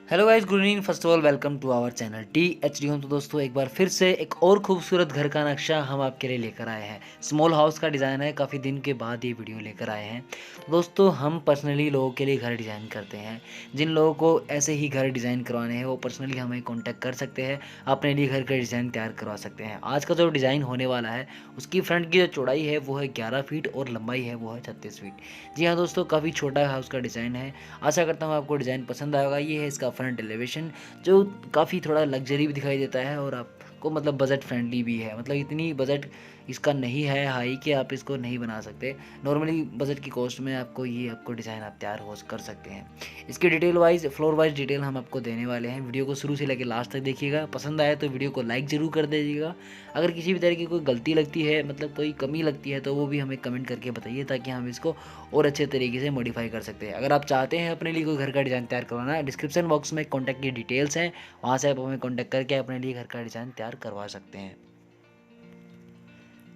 Hello guys, good evening. First of all welcome to our channel THD home. तो दोस्तों एक बार फिर से एक और खूबसूरत घर का नक्शा हम आपके लिए लेकर आए हैं। स्मॉल हाउस का डिज़ाइन है, काफ़ी दिन के बाद ये वीडियो लेकर आए हैं। दोस्तों हम पर्सनली लोगों के लिए घर डिज़ाइन करते हैं। जिन लोगों को ऐसे ही घर डिज़ाइन करवाने हैं वो पर्सनली हमें कॉन्टैक्ट कर सकते हैं, अपने लिए घर का डिज़ाइन तैयार करवा सकते हैं। आज का जो डिज़ाइन होने वाला है उसकी फ्रंट की जो चौड़ाई है वो है 11 फीट और लंबाई है वो है 36 फीट। जी हाँ दोस्तों, काफ़ी छोटा हाउस का डिज़ाइन है। आशा करता हूँ आपको डिज़ाइन पसंद आएगा। ये है इसका फ्रंट एलिवेशन, जो काफ़ी थोड़ा लग्जरी भी दिखाई देता है और आपको मतलब बजट फ्रेंडली भी है। मतलब इतनी बजट इसका नहीं है हाई कि आप इसको नहीं बना सकते। नॉर्मली बजट की कॉस्ट में आपको डिज़ाइन आप तैयार हो कर सकते हैं। इसके detail wise floor wise detail हम आपको देने वाले हैं। वीडियो को शुरू से लेकर लास्ट तक देखिएगा। पसंद आए तो वीडियो को लाइक ज़रूर कर दीजिएगा। अगर किसी भी तरह की कोई गलती लगती है, मतलब कोई कमी लगती है, तो वो भी हमें कमेंट करके बताइए ताकि हम इसको और अच्छे तरीके से मॉडिफाई कर सकते हैं। अगर आप चाहते हैं अपने लिए कोई घर का डिज़ाइन तैयार करवाना, डिस्क्रिप्शन बॉक्स में कॉन्टैक्ट की डिटेल्स हैं, वहाँ से आप हमें कॉन्टैक्ट करके अपने लिए घर का डिज़ाइन तैयार करवा सकते हैं।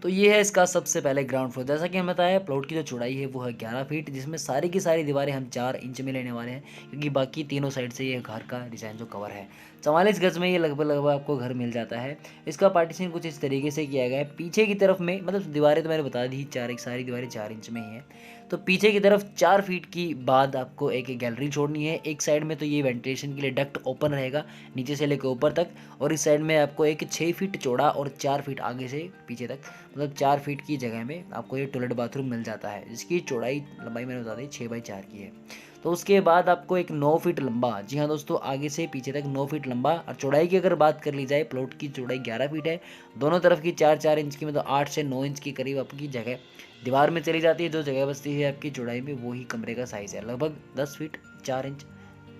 तो ये है इसका सबसे पहले ग्राउंड फ्लोर। जैसा कि हम बताया, प्लॉट की जो चौड़ाई है वो है 11 फीट, जिसमें सारी की सारी दीवारें हम 4 इंच में लेने वाले हैं, क्योंकि बाकी तीनों साइड से ये घर का डिज़ाइन जो कवर है 44 गज में ये लगभग लगभग आपको घर मिल जाता है। इसका पार्टीशन कुछ इस तरीके से किया गया है। पीछे की तरफ में मतलब दीवारें तो मैंने बता दी, चार एक सारी दीवारें 4 इंच में ही है। तो पीछे की तरफ 4 फीट की बाद आपको एक गैलरी छोड़नी है। एक साइड में तो ये वेंटिलेशन के लिए डक्ट ओपन रहेगा नीचे से लेकर ऊपर तक, और इस साइड में आपको एक 6 फीट चौड़ा और 4 फीट आगे से पीछे तक, मतलब 4 फीट की जगह में आपको ये टॉयलेट बाथरूम मिल जाता है, जिसकी चौड़ाई लंबाई मैंने बता दी 6x4 की है। तो उसके बाद आपको एक 9 फीट लंबा, जी हाँ दोस्तों, आगे से पीछे तक 9 फीट लंबा, और चौड़ाई की अगर बात कर ली जाए, प्लॉट की चौड़ाई 11 फीट है। दोनों तरफ की 4-4 इंच की, मतलब 8 से 9 इंच के करीब आपकी जगह दीवार में चली जाती है। जो जगह बचती है आपकी चौड़ाई में, वो ही कमरे का साइज़ है। लगभग 10 फीट 4 इंच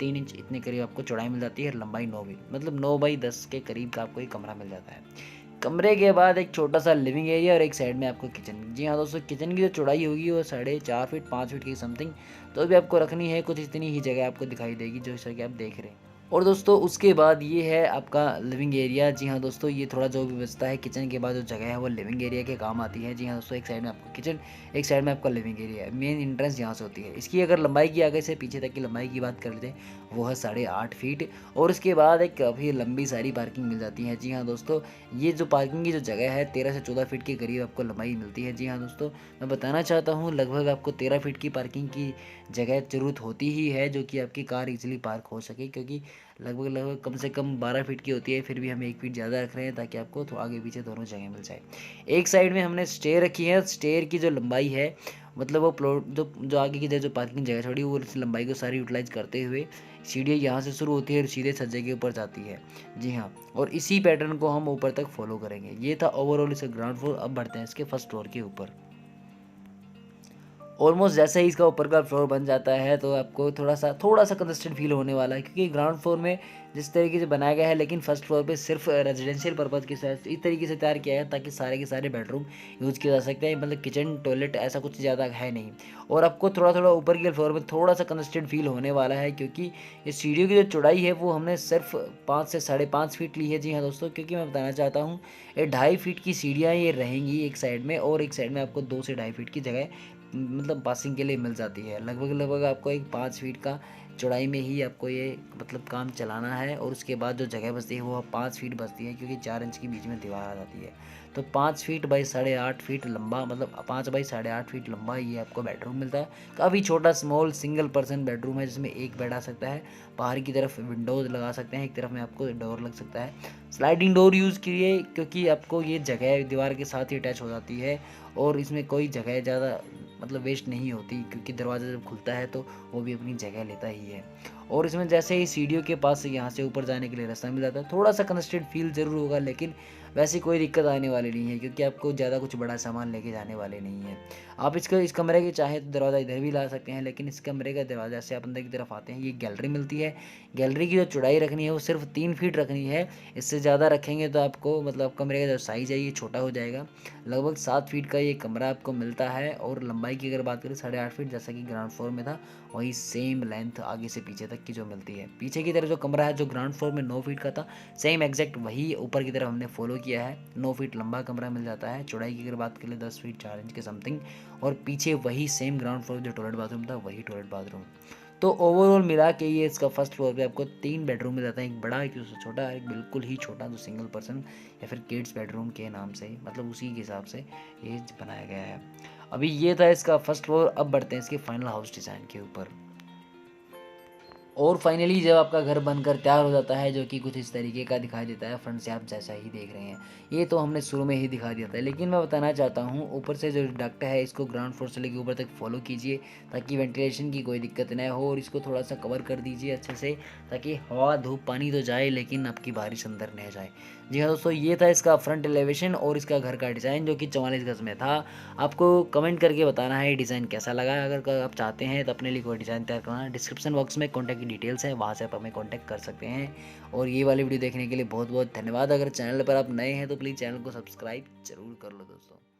3 इंच इतने करीब आपको चौड़ाई मिल जाती है। लंबाई 9 फीट, मतलब 9x10 के करीब का आपको एक कमरा मिल जाता है। कमरे के बाद एक छोटा सा लिविंग एरिया और एक साइड में आपको किचन। जी हाँ दोस्तों, किचन की जो चौड़ाई होगी वो 4.5 फीट 5 फीट की समथिंग तो भी आपको रखनी है। कुछ इतनी ही जगह आपको दिखाई देगी जो जैसा कि आप देख रहे हैं। और दोस्तों उसके बाद ये है आपका लिविंग एरिया। जी हाँ दोस्तों, ये थोड़ा जो भी बचता है किचन के बाद जो जगह है वो लिविंग एरिया के काम आती है। जी हाँ दोस्तों, एक साइड में आपको किचन, एक साइड में आपका लिविंग एरिया है। मेन इंट्रेंस यहाँ से होती है। इसकी अगर लंबाई की आगे से पीछे तक की लंबाई की बात कर लेते हैं, वो है 8.5 फीट। और उसके बाद एक काफ़ी लंबी सारी पार्किंग मिल जाती है। जी हाँ दोस्तों, ये जो पार्किंग की जो जगह है 13 से 14 फीट के करीब आपको लंबाई मिलती है। जी हाँ दोस्तों, मैं बताना चाहता हूँ लगभग आपको 13 फीट की पार्किंग की जगह ज़रूरत होती ही है, जो कि आपकी कार इजीली पार्क हो सके, क्योंकि लगभग लगभग कम से कम 12 फीट की होती है। फिर भी हम 1 फीट ज़्यादा रख रहे हैं ताकि आपको तो आगे पीछे दोनों जगह मिल जाए। एक साइड में हमने स्टेयर रखी है। स्टेयर की जो लंबाई है, मतलब वो प्लॉट जो जो आगे की जो पार्किंग जगह छोड़ी, वो इस लंबाई को सारी यूटिलाइज करते हुए सीढ़ियाँ यहाँ से शुरू होती है और सीधे छज्जे के ऊपर जाती है। जी हाँ, और इसी पैटर्न को हम ऊपर तक फॉलो करेंगे। ये था ओवरऑल इसका ग्राउंड फ्लोर। अब बढ़ते हैं इसके फर्स्ट फ्लोर के ऊपर। ऑलमोस्ट जैसे ही इसका ऊपर का फ्लोर बन जाता है तो आपको थोड़ा सा कंजस्टेड फील होने वाला है, क्योंकि ग्राउंड फ्लोर में जिस तरीके से बनाया गया है, लेकिन फर्स्ट फ्लोर पे सिर्फ रेजिडेंशियल पर्पज़ के साथ इस तरीके से तैयार किया है ताकि सारे के सारे बेडरूम यूज़ किए जा सकते हैं। मतलब किचन टॉयलेट ऐसा कुछ ज़्यादा है नहीं। और आपको थोड़ा थोड़ा ऊपर के फ्लोर में थोड़ा सा कंजस्टेड फील होने वाला है, क्योंकि ये सीढ़ियों की जो चौड़ाई है वो हमने सिर्फ 5 से 5.5 फीट ली है। जी हाँ दोस्तों, क्योंकि मैं बताना चाहता हूँ ये 2.5 फीट की सीढ़ियाँ ये रहेंगी एक साइड में, और एक साइड में आपको 2 से 2.5 फीट की जगह मतलब पासिंग के लिए मिल जाती है। लगभग लगभग आपको एक 5 फीट का चौड़ाई में ही आपको ये मतलब काम चलाना है। और उसके बाद जो जगह बचती है वो 5 फीट बचती है, क्योंकि 4 इंच की बीच में दीवार आ जाती है। तो 5 फीट बाई 8.5 फीट लंबा, मतलब 5 बाई 8.5 फीट लंबा ये आपको बेडरूम मिलता है। काफ़ी छोटा स्मॉल सिंगल पर्सन बेडरूम है, जिसमें एक बेड आ सकता है। बाहर की तरफ विंडोज़ लगा सकते हैं, एक तरफ में आपको डोर लग सकता है। स्लाइडिंग डोर यूज़ कीजिए, क्योंकि आपको ये जगह दीवार के साथ ही अटैच हो जाती है और इसमें कोई जगह ज़्यादा मतलब वेस्ट नहीं होती, क्योंकि दरवाज़ा जब खुलता है तो वो भी अपनी जगह लेता ही है। और इसमें जैसे ही सीढ़ियों के पास से यहाँ से ऊपर जाने के लिए रास्ता मिल जाता है, थोड़ा सा कंस्टेड फील ज़रूर होगा, लेकिन वैसी कोई दिक्कत आने वाली नहीं है, क्योंकि आपको ज़्यादा कुछ बड़ा सामान लेके जाने वाले नहीं हैं। आप इस कमरे के चाहे तो दरवाज़ा इधर भी ला सकते हैं, लेकिन इस कमरे का दरवाज़ा से आप अंदर की तरफ आते हैं, ये गैलरी मिलती है। गैलरी की जो चौड़ाई रखनी है वो सिर्फ 3 फीट रखनी है। इससे ज़्यादा रखेंगे तो आपको मतलब कमरे का जो साइज़ है ये छोटा हो जाएगा। लगभग 7 फीट का ये कमरा आपको मिलता है। और लंबाई की अगर बात करें 8.5 फीट, जैसा कि ग्राउंड फ्लोर में था, वही सेम लेंथ आगे से पीछे तक की जो मिलती है। पीछे की तरफ जो कमरा है जो ग्राउंड फ्लोर में 9 फीट का था, सेम एग्जैक्ट वही ऊपर की तरफ हमने फॉलो किया है। 9 फीट लंबा कमरा मिल जाता है। चौड़ाई की अगर बात करें 10 फीट 4 इंच के समथिंग, और पीछे वही सेम ग्राउंड फ्लोर जो टॉयलेट बाथरूम था वही टॉयलेट बाथरूम। तो ओवरऑल मिला के ये इसका फर्स्ट फ्लोर पे आपको 3 बेडरूम मिल जाता है, एक बड़ा, एक उससे छोटा, एक बिल्कुल ही छोटा जो सिंगल पर्सन या फिर किड्स बेडरूम के नाम से, मतलब उसी के हिसाब से ये बनाया गया है। अभी ये था इसका फर्स्ट फ्लोर। अब बढ़ते हैं इसके फाइनल हाउस डिज़ाइन के ऊपर। और फाइनली जब आपका घर बनकर तैयार हो जाता है, जो कि कुछ इस तरीके का दिखाई देता है, फ्रंट से आप जैसा ही देख रहे हैं, ये तो हमने शुरू में ही दिखा दिया था, लेकिन मैं बताना चाहता हूँ ऊपर से जो डक्ट है इसको ग्राउंड फ्लोर से लेकर ऊपर तक फॉलो कीजिए, ताकि वेंटिलेशन की कोई दिक्कत ना हो, और इसको थोड़ा सा कवर कर दीजिए अच्छे से, ताकि हवा धूप पानी तो जाए लेकिन आपकी बारिश अंदर नहीं जाए। जी हाँ दोस्तों, ये था इसका फ्रंट एलिवेशन और इसका घर का डिज़ाइन, जो कि 44 गज में था। आपको कमेंट करके बताना है डिज़ाइन कैसा लगा। अगर आप चाहते हैं तो अपने लिए कोई डिज़ाइन तैयार करना, डिस्क्रिप्शन बॉक्स में कॉन्टैक्ट की डिटेल्स है, वहाँ से आप हमें कॉन्टैक्ट कर सकते हैं। और ये वाली वीडियो देखने के लिए बहुत बहुत धन्यवाद। अगर चैनल पर आप नए हैं तो प्लीज़ चैनल को सब्सक्राइब जरूर कर लो दोस्तों।